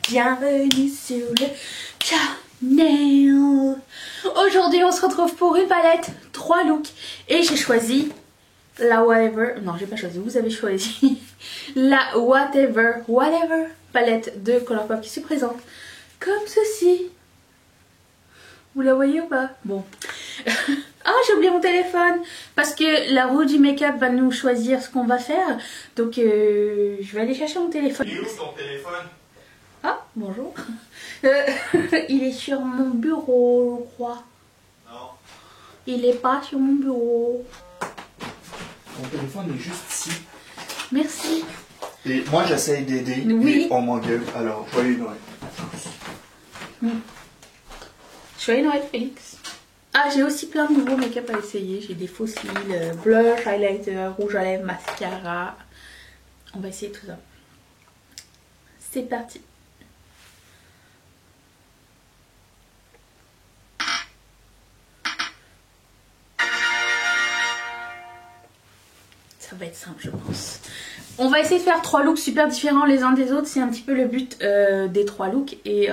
Bienvenue sur le channel. Aujourd'hui on se retrouve pour une palette 3 looks. Et j'ai choisi la Whatever. Non j'ai pas choisi, vous avez choisi la Whatever palette de Colourpop qui se présente comme ceci. Vous la voyez ou pas? Bon. Ah, j'ai oublié mon téléphone parce que la roue du make-up va nous choisir ce qu'on va faire. Donc je vais aller chercher mon téléphone. Il est où ton téléphone? Ah, bonjour. Il est sur mon bureau, je crois. Non. Il est pas sur mon bureau. Mon téléphone est juste ici. Merci. Et moi j'essaie d'aider Oui. et on m'engueule. Alors, joyeux Noël. Joyeux Noël, Félix. Ah, j'ai aussi plein de nouveaux make-up à essayer. J'ai des faux cils, blush, highlighter, rouge à lèvres, mascara. On va essayer tout ça. C'est parti. Ça va être simple, je pense. On va essayer de faire 3 looks super différents les uns des autres. C'est un petit peu le but des 3 looks. Et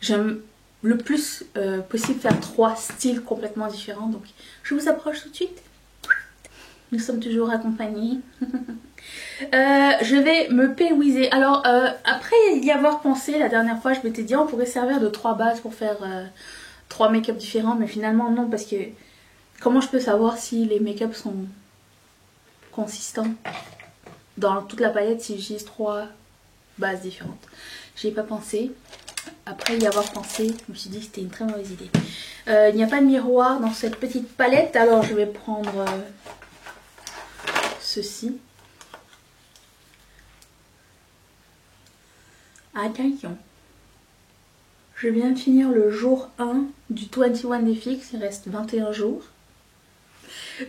j'aime le plus possible faire 3 styles complètement différents. Donc je vous approche tout de suite. Nous sommes toujours accompagnés. Je vais me péouiser. Alors après y avoir pensé la dernière fois, je m'étais dit on pourrait servir de 3 bases pour faire 3 make-up différents. Mais finalement non, parce que comment je peux savoir si les make-up sont consistants dans toute la palette si j'utilise 3 bases différentes? J'y ai pas pensé. Après y avoir pensé, je me suis dit que c'était une très mauvaise idée. Il n'y a pas de miroir dans cette petite palette, alors je vais prendre ceci. Attention, je viens de finir le jour 1 du 21 Day Fix, il reste 21 jours.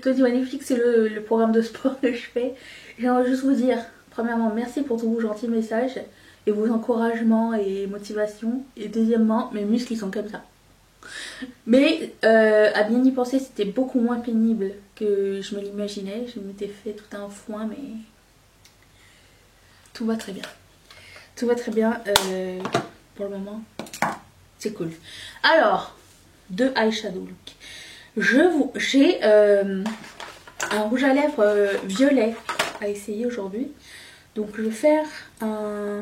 21 Day Fix, c'est le programme de sport que je fais. J'aimerais juste vous dire, premièrement, merci pour tous vos gentils messages et vos encouragements et motivations. Et deuxièmement, mes muscles ils sont comme ça. Mais à bien y penser, c'était beaucoup moins pénible que je me l'imaginais. Je m'étais fait tout un foin, mais tout va très bien. Tout va très bien pour le moment. C'est cool. Alors, 2 eyeshadow look. J'ai un rouge à lèvres violet à essayer aujourd'hui. Donc je vais faire un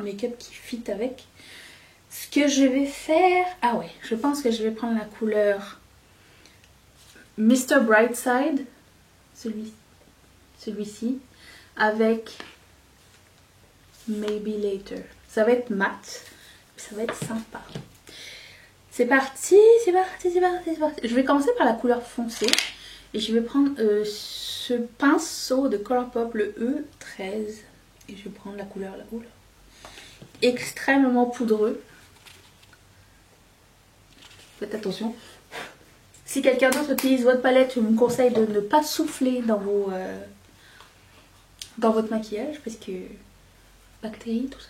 make-up qui fit avec. Ce que je vais faire... Ah ouais, je pense que je vais prendre la couleur Mr. Brightside. Celui-ci. Avec Maybe Later. Ça va être mat. Ça va être sympa. C'est parti, c'est parti. Je vais commencer par la couleur foncée. Et je vais prendre ce pinceau de Colourpop, le E13. Et je vais prendre la couleur là-haut. Là. Extrêmement poudreux. Faites attention. Si quelqu'un d'autre utilise votre palette, je vous conseille de ne pas souffler dans votre maquillage. Parce que bactéries, tout ça.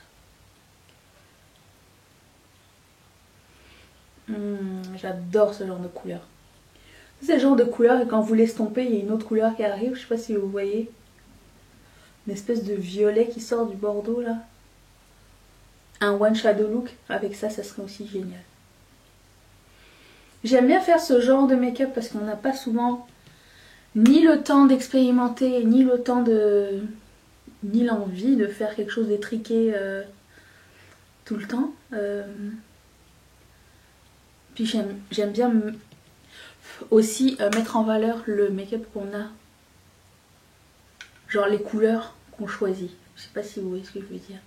J'adore ce genre de couleur. C'est le genre de couleur et quand vous l'estompez, il y a une autre couleur qui arrive. Je sais pas si vous voyez. Une espèce de violet qui sort du bordeaux là. Un one shadow look. Avec ça, ça serait aussi génial. J'aime bien faire ce genre de make-up parce qu'on n'a pas souvent ni le temps d'expérimenter, ni le temps de... ni l'envie de faire quelque chose d'étriqué tout le temps. Puis j'aime bien aussi mettre en valeur le make-up qu'on a. Genre les couleurs qu'on choisit. Je sais pas si vous voyez ce que je veux dire.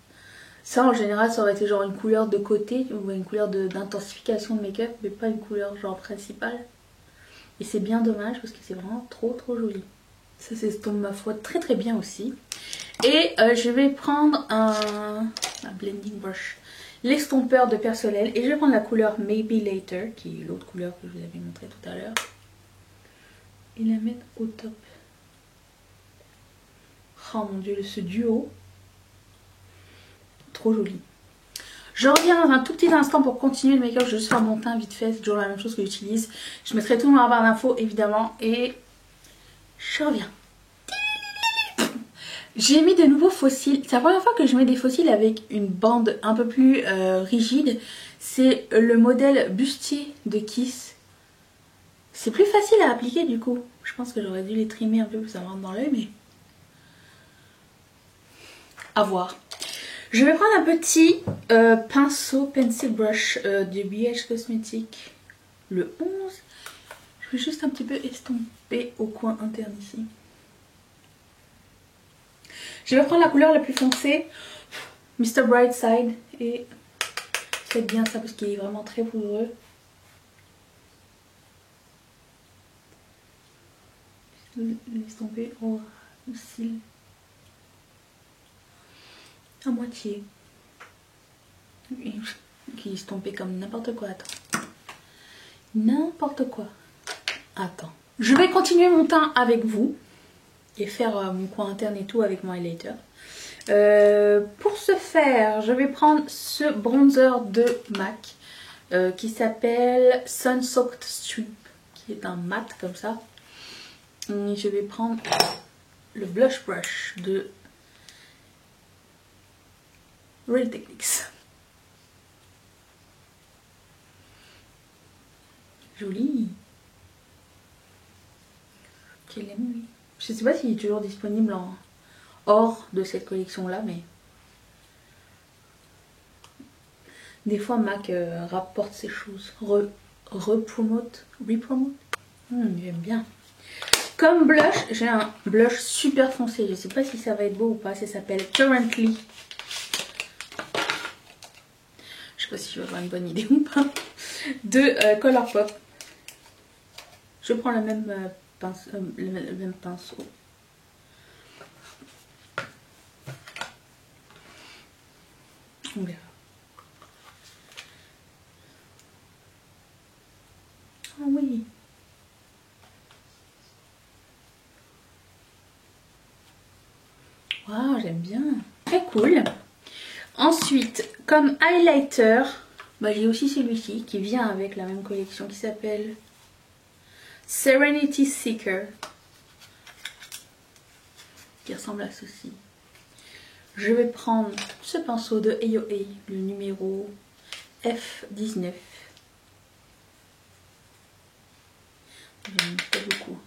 Ça en général ça aurait été genre une couleur de côté ou une couleur d'intensification de make-up, mais pas une couleur genre principale. Et c'est bien dommage parce que c'est vraiment trop joli. Ça s'estompe ma foi très très bien aussi. Et je vais prendre un blending brush. L'estompeur de personnel et je vais prendre la couleur Maybe Later qui est l'autre couleur que je vous avais montré tout à l'heure et la mettre au top. Oh mon dieu, ce duo trop joli. Je reviens dans un tout petit instant pour continuer le make-up. Je vais juste faire mon teint vite fait, c'est toujours la même chose que j'utilise. Je mettrai tout dans la barre d'infos évidemment et je reviens. J'ai mis de nouveaux fossiles. C'est la première fois que je mets des fossiles avec une bande un peu plus rigide. C'est le modèle bustier de Kiss. C'est plus facile à appliquer du coup. Je pense que j'aurais dû les trimer un peu pour que ça rentre dans l'œil, mais... à voir. Je vais prendre un petit pinceau pencil brush de BH Cosmetics, le 11. Je vais juste un petit peu estomper au coin interne ici. Je vais prendre la couleur la plus foncée, Mr. Brightside, et faites bien ça parce qu'il est vraiment très poudreux. L'estomper au cils à moitié. Qui est estompé comme n'importe quoi. Attends. N'importe quoi. Attends. Je vais continuer mon teint avec vous et faire mon coin interne et tout avec mon highlighter. Pour ce faire, je vais prendre ce bronzer de MAC qui s'appelle Sun Soaked Strip, qui est un mat comme ça. Et je vais prendre le blush brush de Real Techniques. Joli. Je l'aime, oui. Je sais pas s'il est toujours disponible en hors de cette collection là, mais des fois MAC rapporte ces choses, repromote. J'aime bien. Comme blush, j'ai un blush super foncé. Je sais pas si ça va être beau ou pas. Ça s'appelle Currently. Je sais pas si je vais avoir une bonne idée ou pas. De Colourpop. Je prends le même pinceau. On verra. Ah oui. Waouh, j'aime bien. Très cool. Ensuite, comme highlighter, bah, j'ai aussi celui-ci qui vient avec la même collection qui s'appelle Serenity Seeker. Qui ressemble à ceci. Je vais prendre ce pinceau de AOA, le numéro F19. J'aime pas beaucoup.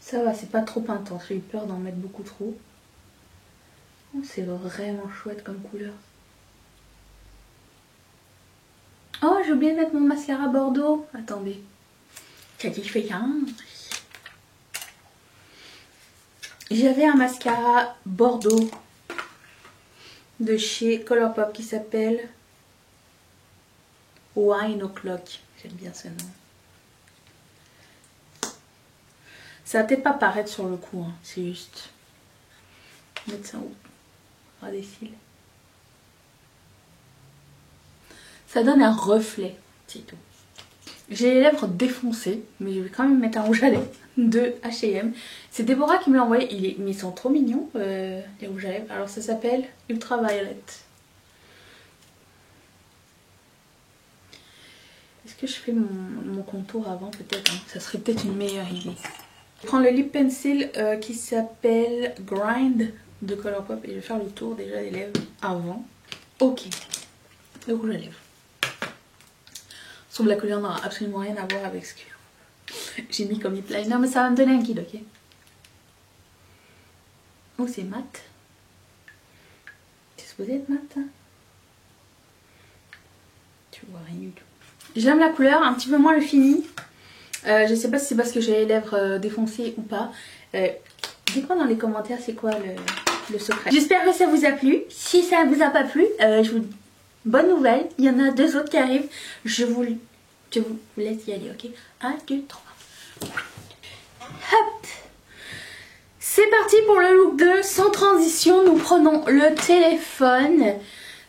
Ça va, c'est pas trop intense. J'ai eu peur d'en mettre beaucoup trop. Oh, c'est vraiment chouette comme couleur. Oh, j'ai oublié de mettre mon mascara Bordeaux. Attendez. Qu'est-ce qu'il fait? J'avais un mascara Bordeaux de chez Colourpop qui s'appelle Wine O'Clock. J'aime bien ce nom. Ça va peut-être pas paraître sur le coup, hein. C'est juste mettre ça au ras des cils. Ça donne un reflet, c'est tout. J'ai les lèvres défoncées, mais je vais quand même mettre un rouge à lèvres de H&M. C'est Déborah qui me l'a envoyé, mais ils sont trop mignons les rouges à lèvres. Alors ça s'appelle Ultraviolet. Est-ce que je fais mon contour avant peut-être, hein? Ça serait peut-être une meilleure idée. Je prends le lip pencil qui s'appelle Grind de Colourpop et je vais faire le tour déjà des lèvres avant. Ok, le rouge à lèvres. Sauf la couleur n'aura absolument rien à voir avec ce que j'ai mis comme lip liner, mais ça va me donner un guide, ok. Oh, c'est mat. C'est supposé être mat, hein. Tu vois rien du tout. J'aime la couleur, un petit peu moins le fini. Je sais pas si c'est parce que j'ai les lèvres défoncées ou pas. Dites-moi dans les commentaires c'est quoi le secret. J'espère que ça vous a plu. Si ça vous a pas plu, bonne nouvelle, il y en a 2 autres qui arrivent. Je vous laisse y aller, ok. 1, 2, 3. Hop. C'est parti pour le look 2. Sans transition, nous prenons le téléphone.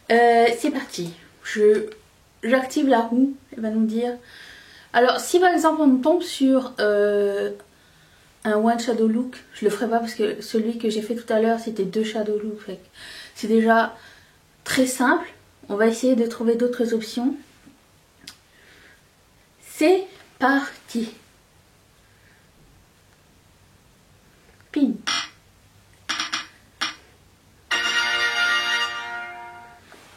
C'est parti. J'active la roue. Elle va nous dire... Alors si par exemple on tombe sur un one shadow look, je le ferai pas parce que celui que j'ai fait tout à l'heure c'était 2 shadow looks. C'est déjà très simple. On va essayer de trouver d'autres options. C'est parti. Pin.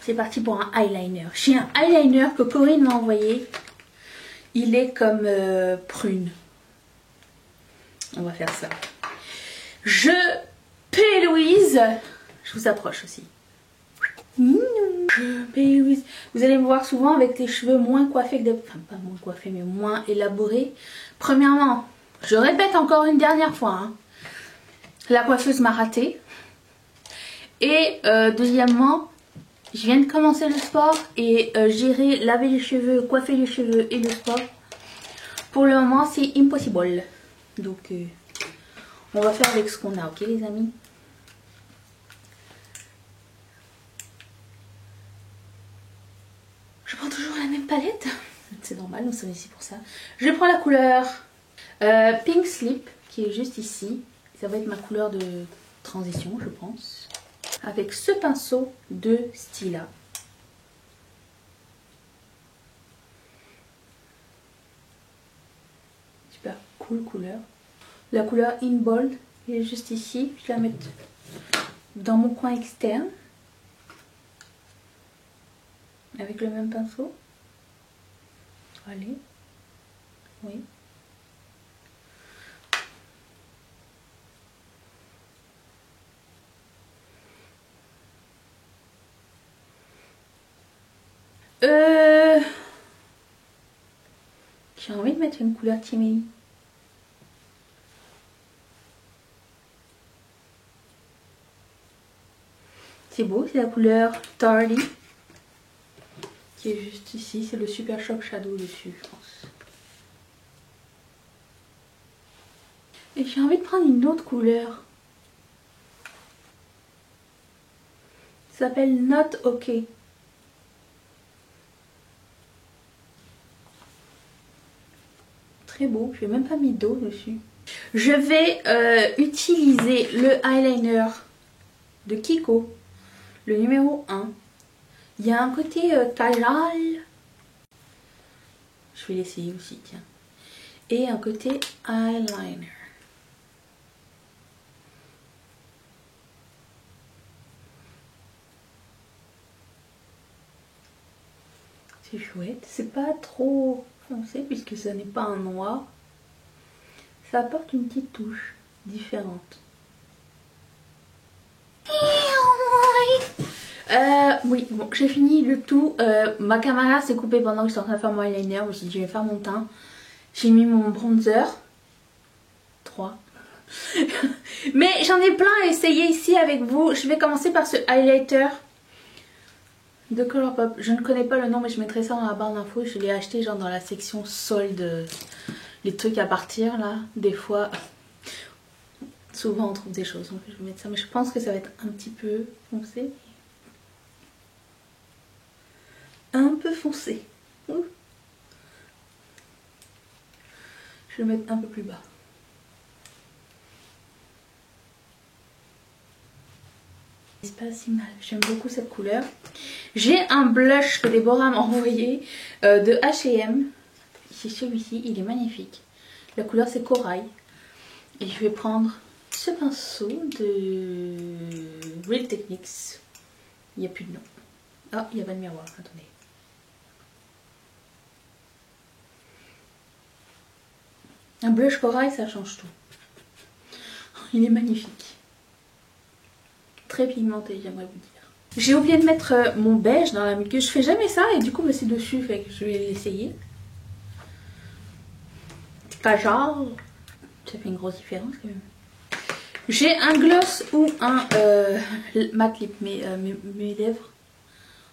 C'est parti pour un eyeliner. J'ai un eyeliner que Corinne m'a envoyé. Il est comme prune. On va faire ça. Je paie Louise. Je vous approche aussi. Je paie Louise. Vous allez me voir souvent avec les cheveux moins coiffés que enfin pas moins coiffés mais moins élaborés. Premièrement, je répète encore une dernière fois. Hein, la coiffeuse m'a raté. Et deuxièmement, je viens de commencer le sport et gérer, laver les cheveux, coiffer les cheveux et le sport. Pour le moment, c'est impossible. Donc, on va faire avec ce qu'on a, ok les amis? Je prends toujours la même palette. C'est normal, nous sommes ici pour ça. Je prends la couleur Pink Slip, qui est juste ici. Ça va être ma couleur de transition, je pense. Avec ce pinceau de Stila. Super cool couleur. La couleur In Bold est juste ici. Je vais la mettre dans mon coin externe. Avec le même pinceau. Allez. Oui. J'ai envie de mettre une couleur timide. C'est beau, c'est la couleur Tardy. Qui est juste ici, c'est le Super Shock Shadow dessus, je pense. Et j'ai envie de prendre une autre couleur. Ça s'appelle Not OK. Très beau, je n'ai même pas mis d'eau dessus. Je vais utiliser le eyeliner de Kiko, le numéro 1. Il y a un côté Kajal. Je vais l'essayer aussi, tiens. Et un côté eyeliner. C'est chouette. C'est pas trop foncé puisque ce n'est pas un noir. Ça apporte une petite touche différente. Oui, bon, j'ai fini le tout. Ma caméra s'est coupée pendant que j'étais en train de faire mon eyeliner. Je me suis dit, je vais faire mon teint. J'ai mis mon bronzer. 3. Mais j'en ai plein à essayer ici avec vous. Je vais commencer par ce highlighter de Colourpop. Je ne connais pas le nom, mais je mettrai ça dans la barre d'infos. Je l'ai acheté genre dans la section solde. Les trucs à partir là. Des fois, souvent on trouve des choses. Donc je vais mettre ça. Mais je pense que ça va être un petit peu foncé. Un peu foncé. Je vais le mettre un peu plus bas. C'est pas si mal. J'aime beaucoup cette couleur. J'ai un blush que Déborah m'a envoyé de H&M. C'est celui-ci. Il est magnifique. La couleur c'est corail. Et je vais prendre ce pinceau de Real Techniques. Il n'y a plus de nom. Ah, il n'y a pas de miroir. Attendez. Un blush corail, ça change tout. Il est magnifique. Très pigmenté, j'aimerais vous dire. J'ai oublié de mettre mon beige dans la muqueuse. Je fais jamais ça et du coup c'est dessus, fait que je vais l'essayer. Kajal. Ça fait une grosse différence quand même. J'ai un gloss ou un matte lip. Mes lèvres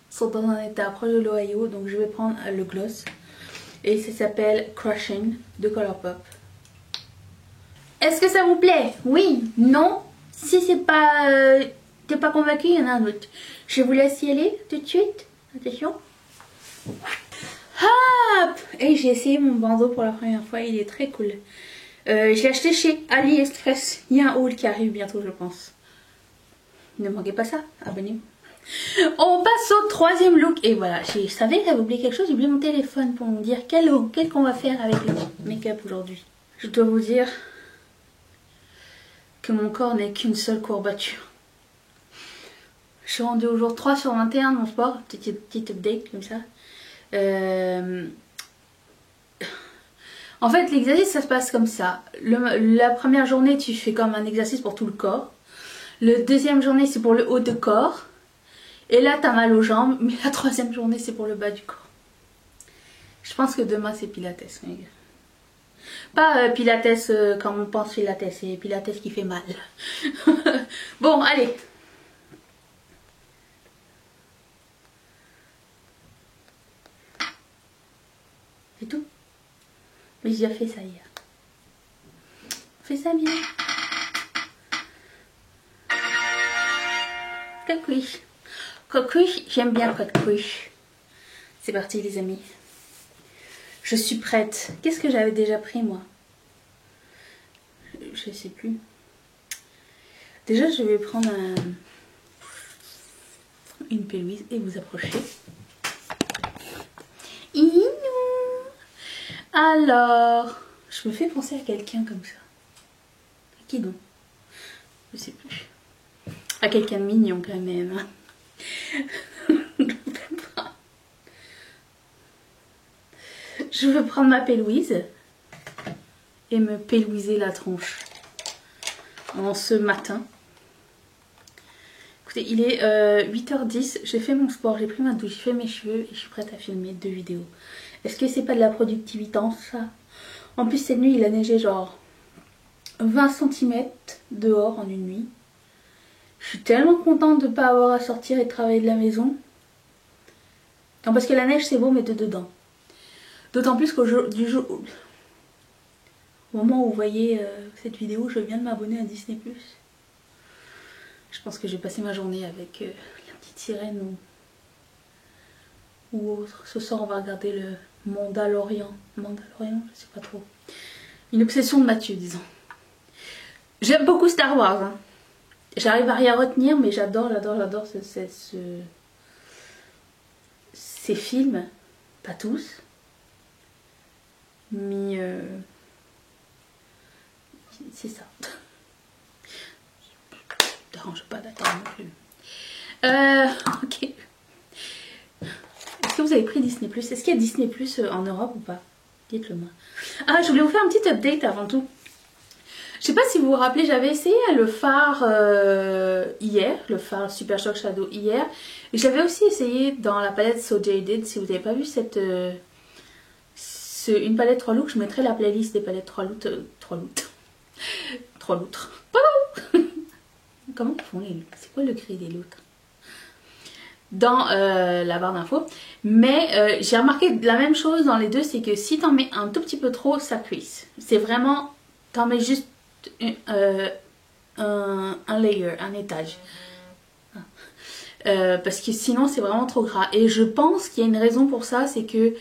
sont dans un état proche de l'Ohio, donc je vais prendre le gloss. Et ça s'appelle Crushing de Colourpop. Est-ce que ça vous plaît? Oui? Non? Si c'est pas... t'es pas convaincu, il y en a un autre. Je vous laisse y aller tout de suite. Attention. Hop! Et j'ai essayé mon bandeau pour la première fois. Il est très cool. Je l'ai acheté chez AliExpress. Il y a un haul qui arrive bientôt, je pense. Ne manquez pas ça. Abonnez-vous. On passe au troisième look. Et voilà, je savais que j'avais oublié quelque chose. J'ai oublié mon téléphone pour me dire quel qu'on va faire avec le make-up aujourd'hui. Je dois vous dire que mon corps n'est qu'une seule courbature. Je suis rendue au jour 3 sur 21 de mon sport. Petite update comme ça. En fait, l'exercice, ça se passe comme ça. La première journée, tu fais comme un exercice pour tout le corps. La deuxième journée, c'est pour le haut de corps. Et là, t'as mal aux jambes. Mais la troisième journée, c'est pour le bas du corps. Je pense que demain, c'est pilates, les gars. Pas pilates comme on pense pilates. C'est pilates qui fait mal. Bon, allez. C'est tout. Mais j'ai déjà fait ça hier. Fais ça bien. Cocuche. Cocuche, j'aime bien cocuche. C'est parti les amis. Je suis prête. Qu'est-ce que j'avais déjà pris moi? Je sais plus. Déjà je vais prendre une peluise et vous approcher. Inou. Alors, je me fais penser à quelqu'un comme ça. À qui donc? Je sais plus. À quelqu'un de mignon quand même. Je veux prendre ma pelouise et me pelouiser la tronche en ce matin. Écoutez, il est 8h10, j'ai fait mon sport, j'ai pris ma douche, j'ai fait mes cheveux et je suis prête à filmer 2 vidéos. Est-ce que c'est pas de la productivité ça? En plus cette nuit il a neigé genre 20 cm dehors en une nuit. Je suis tellement contente de ne pas avoir à sortir et travailler de la maison. Non, parce que la neige c'est beau mais de dedans. D'autant plus qu'au au moment où vous voyez cette vidéo, je viens de m'abonner à Disney+. Je pense que je vais passer ma journée avec la petite sirène ou autre. Ce soir on va regarder le Mandalorian. Mandalorian, je sais pas trop. Une obsession de Mathieu, disons. J'aime beaucoup Star Wars. Hein. J'arrive à rien retenir, mais j'adore ces films. Pas tous. Mais c'est ça. Je ne dérange pas d'attendre non plus. Ok. Est-ce que vous avez pris Disney+? Est-ce qu'il y a Disney+ en Europe ou pas? Dites-le moi. Ah, je voulais vous faire un petit update avant tout. Je sais pas si vous vous rappelez, j'avais essayé le phare hier, le phare Super Shock Shadow hier. Et j'avais aussi essayé dans la palette So Jaded. Si vous n'avez pas vu cette... une palette 3 looks, je mettrai la playlist des palettes 3 looks. 3 loutres. Comment ils font les loutres? C'est quoi le cri des loutres? Dans la barre d'infos. Mais j'ai remarqué la même chose dans les deux, c'est que si t'en mets un tout petit peu trop, ça cuisse. C'est vraiment, t'en mets juste un layer, un étage. Parce que sinon c'est vraiment trop gras. Et je pense qu'il y a une raison pour ça, c'est que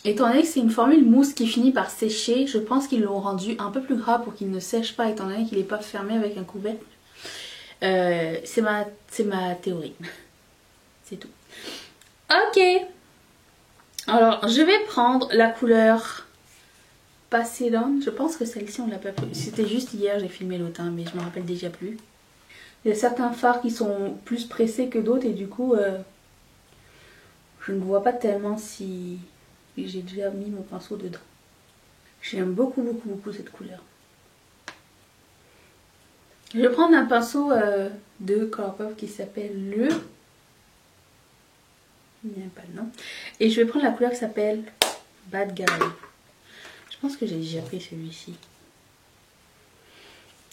étant donné que c'est une formule mousse qui finit par sécher, je pense qu'ils l'ont rendu un peu plus gras pour qu'il ne sèche pas, étant donné qu'il n'est pas fermé avec un couvercle. C'est ma théorie. C'est tout. Ok. Alors, je vais prendre la couleur Passedon. Je pense que celle-ci, on l'a pas pris. C'était juste hier, j'ai filmé l'autre, hein, mais je me rappelle déjà plus. Il y a certains fards qui sont plus pressés que d'autres et du coup, je ne vois pas tellement si j'ai déjà mis mon pinceau dedans. J'aime beaucoup cette couleur. Je vais prendre un pinceau de Colourpop qui s'appelle le... Il n'y a pas le nom. Et je vais prendre la couleur qui s'appelle Bad Guy. Je pense que j'ai déjà pris celui-ci.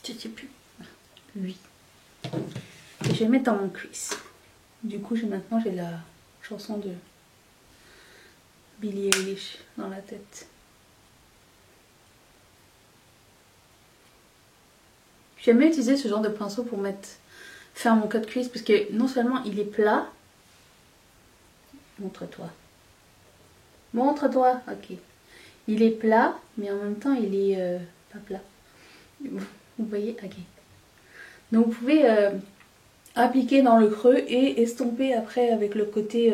Je ne sais plus. Lui. Et je vais le mettre dans mon crease. Du coup, maintenant j'ai la chanson de Billie Eilish dans la tête. J'aime bien utiliser ce genre de pinceau pour faire mon cut crease parce que non seulement il est plat. Montre-toi. Montre-toi. Ok. Il est plat, mais en même temps il est pas plat. Vous voyez? Ok. Donc vous pouvez appliquer dans le creux et estomper après avec le côté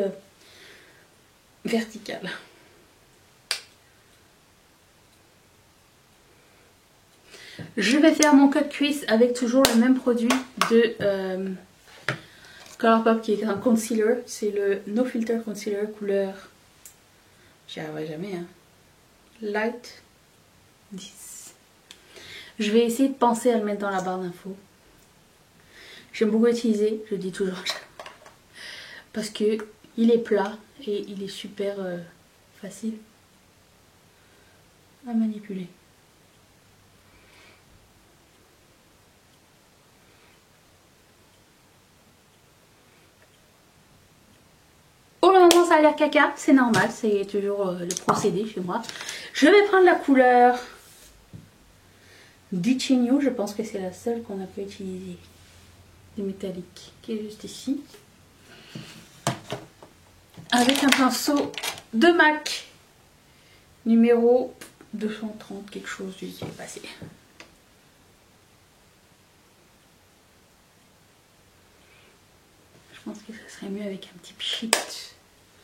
vertical. Je vais faire mon cut crease avec toujours le même produit de Colourpop qui est un concealer. C'est le No Filter Concealer couleur, j'y arriverai jamais, hein. Light 10. Je vais essayer de penser à le mettre dans la barre d'infos. J'aime beaucoup utiliser, je dis toujours, parce que il est plat et il est super facile à manipuler. Pour le moment ça a l'air caca, c'est normal, c'est toujours le procédé chez moi. Je vais prendre la couleur Dichenio, je pense que c'est la seule qu'on a pu utiliser. De métallique, qui est juste ici. Avec un pinceau de MAC numéro 230, quelque chose, je suis passé. Je pense que ça serait mieux avec un petit pchit.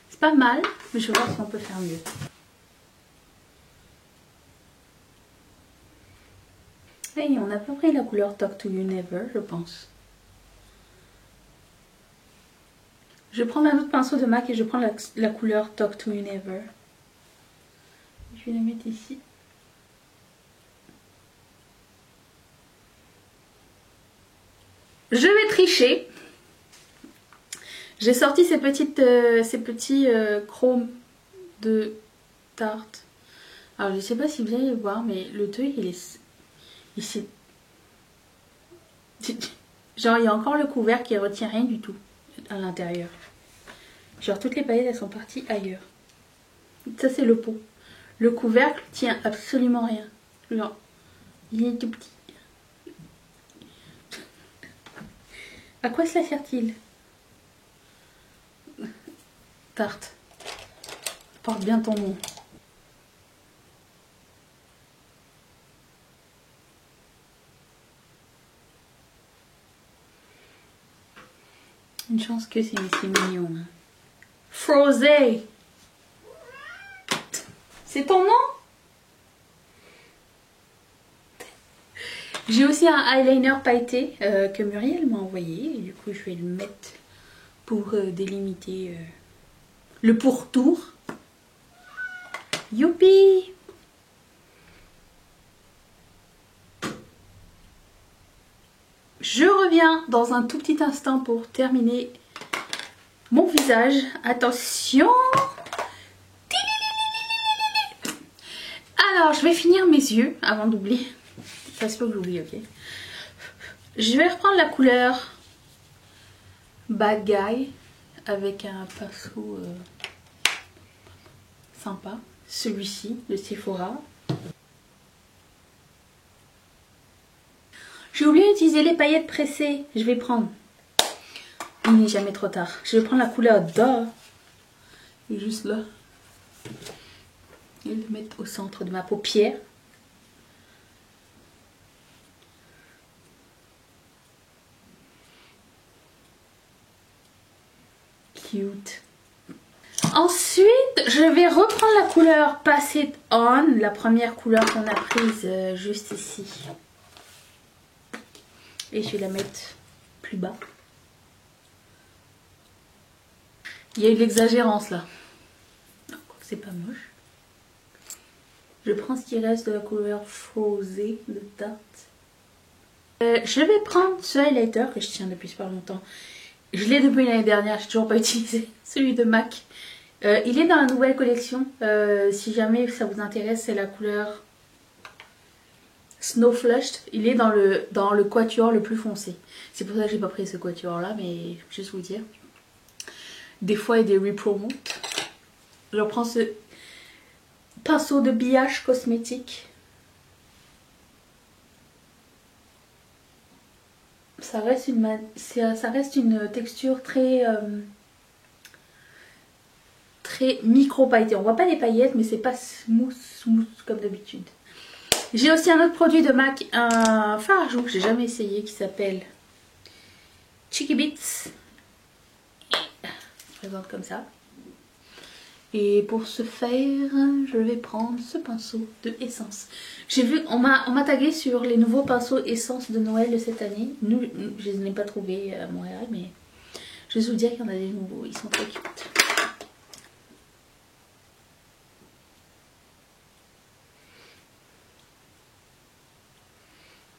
C'est pas mal, mais je vais voir si on peut faire mieux. Et on a à peu près la couleur Talk to You Never, je pense. Je vais prendre un autre pinceau de MAC et je prends la couleur Talk to You Never. Je vais la mettre ici. Je vais tricher. J'ai sorti ces petits chromes de Tarte. Alors je ne sais pas si vous allez le voir, mais le deuil il est... Genre il y a encore le couvercle qui retient rien du tout à l'intérieur. Genre toutes les paillettes elles sont parties ailleurs. Ça c'est le pot. Le couvercle tient absolument rien. Genre il est tout petit. À quoi cela sert-il? Tarte, porte bien ton nom. Une chance que c'est mignon. Hein. Frosé. C'est ton nom? J'ai aussi un eyeliner pailleté que Muriel m'a envoyé. Et du coup, je vais le mettre pour délimiter le pourtour. Youpi! Je reviens dans un tout petit instant pour terminer mon visage. Attention! Alors, je vais finir mes yeux avant d'oublier. Ça se peut que j'oublie, ok? Je vais reprendre la couleur Bad Guy avec un pinceau sympa. Celui-ci de Sephora. J'ai oublié d'utiliser les paillettes pressées. Je vais prendre. Il n'est jamais trop tard. Je vais prendre la couleur d'or. Juste là. Et le mettre au centre de ma paupière. Cute. Ensuite, je vais reprendre la couleur Pass It On. La première couleur qu'on a prise juste ici. Et je vais la mettre plus bas. Il y a eu de l'exagérance là. C'est pas moche. Je prends ce qui reste de la couleur Frosé de Tarte. Je vais prendre ce highlighter que je tiens depuis super longtemps. Je l'ai depuis l'année dernière, je n'ai toujours pas utilisé. Celui de MAC. Il est dans la nouvelle collection. Si jamais ça vous intéresse, c'est la couleur Snow Flushed. Il est dans le quatuor le plus foncé. C'est pour ça que j'ai pas pris ce quatuor là, mais juste vous dire. Des fois il y a des repromotes. Je reprends ce pinceau de BH cosmétique. Ça reste une texture très micro pailletée. On voit pas les paillettes, mais c'est pas smooth comme d'habitude. J'ai aussi un autre produit de MAC, un fard à joues que j'ai jamais essayé, qui s'appelle Cheeky Bits. Je présente comme ça. Et pour ce faire, je vais prendre ce pinceau de Essence. J'ai vu, on m'a tagué sur les nouveaux pinceaux Essence de Noël de cette année. Nous, je ne les ai pas trouvés à Montréal, mais je vais vous dire qu'il y en a des nouveaux. Ils sont très cute.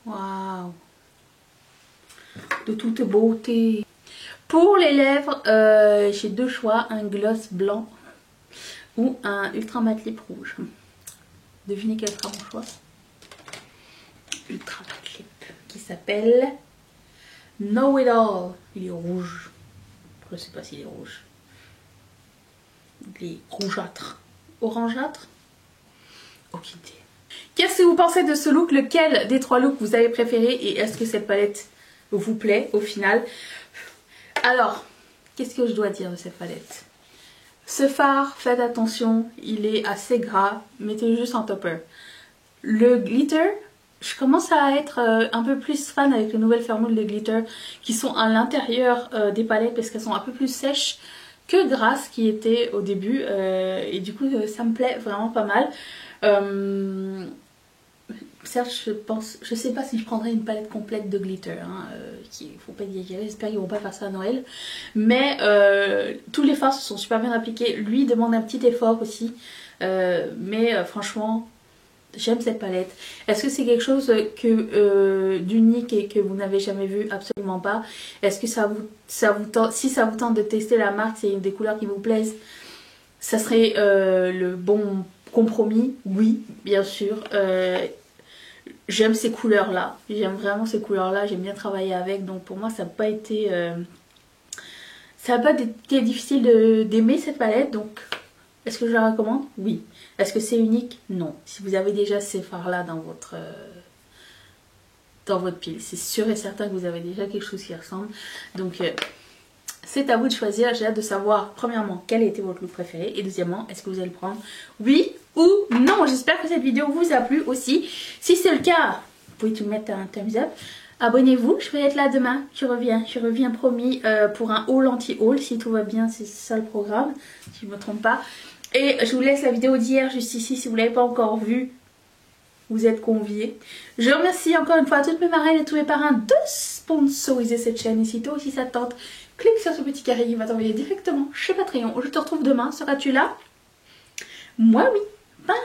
Waouh! De toute beauté. Pour les lèvres, j'ai deux choix, un gloss blanc ou un ultra matte lip rouge. Devinez quel sera mon choix? Ultra matte lip qui s'appelle Know It All. Il est rouge. Je sais pas s'il est rouge. Il est rougeâtre. Orangeâtre? Aucune idée. Qu'est-ce que vous pensez de ce look? Lequel des trois looks vous avez préféré? Et est-ce que cette palette vous plaît au final? Alors, qu'est-ce que je dois dire de cette palette? Ce fard, faites attention, il est assez gras, mettez juste en topper. Le glitter, je commence à être un peu plus fan avec les nouvelles fermoles de glitter qui sont à l'intérieur des palettes parce qu'elles sont un peu plus sèches que grasses qui étaient au début. Et du coup, ça me plaît vraiment pas mal. Certes, je sais pas si je prendrais une palette complète de glitter, hein, faut pas exagérer, j'espère qu'ils vont pas faire ça à Noël. Mais tous les fards se sont super bien appliqués, lui demande un petit effort aussi, mais franchement, j'aime cette palette. Est-ce que c'est quelque chose d'unique et que vous n'avez jamais vu? Absolument pas. Est-ce que si ça vous tente de tester la marque, c'est une des couleurs qui vous plaisent, ça serait le bon compromis? Oui, bien sûr. J'aime ces couleurs là, j'aime vraiment ces couleurs là, j'aime bien travailler avec, donc pour moi ça n'a pas été difficile d'aimer cette palette. Donc est-ce que je la recommande? Oui. Est-ce que c'est unique? Non. Si vous avez déjà ces fards là dans votre pile, c'est sûr et certain que vous avez déjà quelque chose qui ressemble. Donc c'est à vous de choisir. J'ai hâte de savoir premièrement quel a été votre look préféré et deuxièmement est-ce que vous allez le prendre oui ou non. J'espère que cette vidéo vous a plu aussi. Si c'est le cas, vous pouvez tout mettre un thumbs up. Abonnez-vous, je vais être là demain. Je reviens promis pour un haul anti-haul si tout va bien, c'est ça le programme, si je ne me trompe pas. Et je vous laisse la vidéo d'hier juste ici si vous ne l'avez pas encore vue. Vous êtes conviés. Je remercie encore une fois toutes mes marraines et tous mes parrains de sponsoriser cette chaîne. Et si toi aussi ça te tente, clique sur ce petit carré qui va t'envoyer directement chez Patreon. Je te retrouve demain. Seras-tu là? Moi oui. Bye.